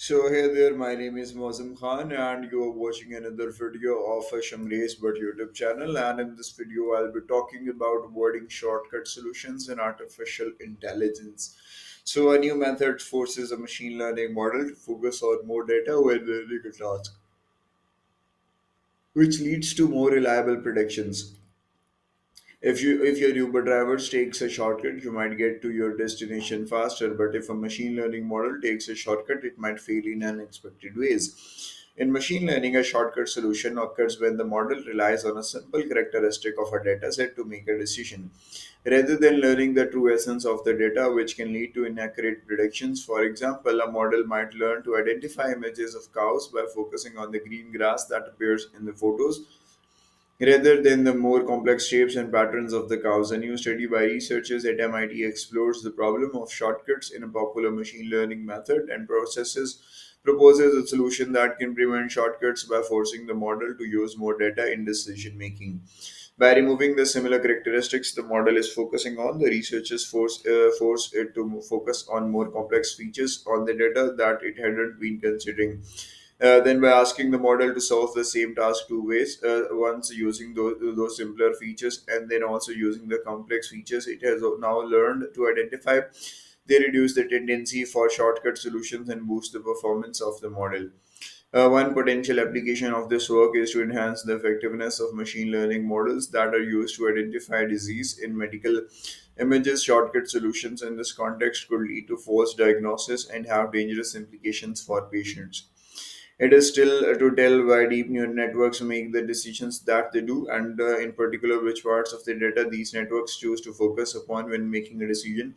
So hey there, my name is Mozam Khan and you are watching another video of a Shamraiz Butt YouTube channel, and in this video I'll be talking about wording shortcut solutions in artificial intelligence. So a new method forces a machine learning model to focus on more data when learning a task, which leads to more reliable predictions. If your Uber driver takes a shortcut, you might get to your destination faster. But if a machine learning model takes a shortcut, it might fail in unexpected ways. In machine learning, a shortcut solution occurs when the model relies on a simple characteristic of a dataset to make a decision, rather than learning the true essence of the data, which can lead to inaccurate predictions. For example, a model might learn to identify images of cows by focusing on the green grass that appears in the photos rather than the more complex shapes and patterns of the cows. A new study by researchers at MIT explores the problem of shortcuts in a popular machine learning method and proposes a solution that can prevent shortcuts by forcing the model to use more data in decision making. By removing the similar characteristics the model is focusing on, the researchers force it to focus on more complex features on the data that it hadn't been considering. Then, by asking the model to solve the same task two ways, once using those simpler features and then also using the complex features it has now learned to identify, they reduce the tendency for shortcut solutions and boost the performance of the model. One potential application of this work is to enhance the effectiveness of machine learning models that are used to identify disease in medical images. Shortcut solutions in this context could lead to false diagnosis and have dangerous implications for patients. It is still to tell why deep neural networks make the decisions that they do, and in particular, which parts of the data these networks choose to focus upon when making a decision.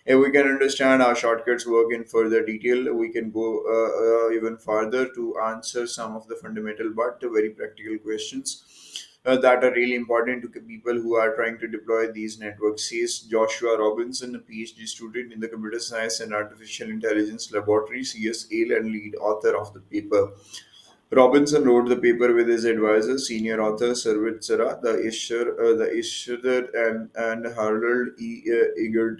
If we can understand how shortcuts work in further detail, we can go even farther to answer some of the fundamental but very practical questions that are really important to people who are trying to deploy these networks, says Joshua Robinson, a PhD student in the Computer Science and Artificial Intelligence Laboratory, CSAIL, and lead author of the paper. Robinson wrote the paper with his advisor, senior author Sarvit Sara, the Ishtar and Harold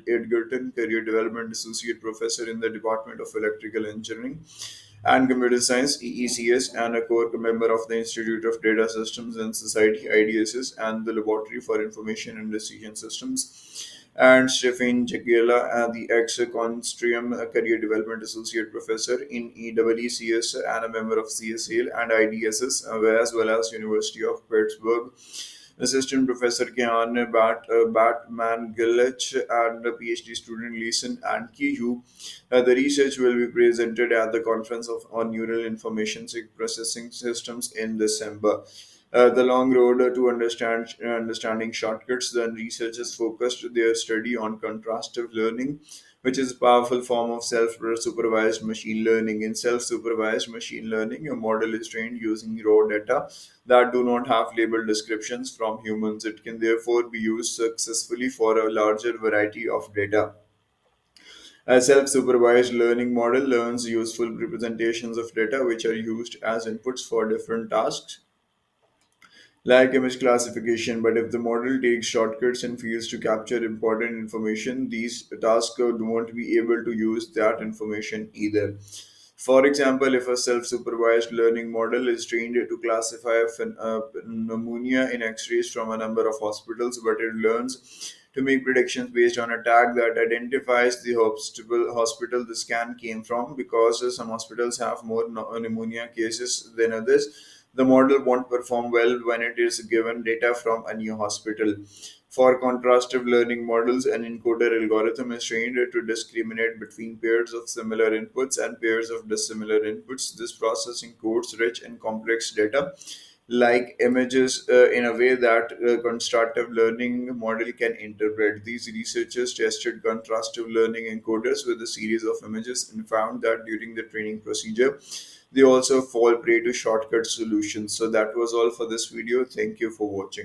Edgerton, career development associate professor in the Department of Electrical Engineering and Computer Science (EECS) and a core member of the Institute of Data Systems and Society (IDSS) and the Laboratory for Information and Decision Systems. And Stephen Jagela, the ex-Constrium Career Development Associate Professor in EECS and a member of CSAL and IDSS, as well as University of Pittsburgh. Assistant Professor Kian Batman Gillich and PhD student Leeson and Kihu. The research will be presented at the Conference on Neural Information Processing Systems in December. The long road to understanding shortcuts. Then researchers focused their study on contrastive learning, which is a powerful form of self-supervised machine learning. In self-supervised machine learning, a model is trained using raw data that do not have labeled descriptions from humans. It can therefore be used successfully for a larger variety of data. A self supervised learning model learns useful representations of data which are used as inputs for different tasks like image classification. But if the model takes shortcuts and fails to capture important information, these tasks won't be able to use that information either. For example, if a self supervised learning model is trained to classify pneumonia in x rays from a number of hospitals, but it learns to make predictions based on a tag that identifies the hospital the scan came from, because some hospitals have more pneumonia cases than others, the model won't perform well when it is given data from a new hospital. For contrastive learning models, an encoder algorithm is trained to discriminate between pairs of similar inputs and pairs of dissimilar inputs. This process encodes rich and complex data, like images, in a way that a constructive learning model can interpret. These researchers tested contrastive learning encoders with a series of images and found that during the training procedure, they also fall prey to shortcut solutions. So that was all for this video. Thank you for watching.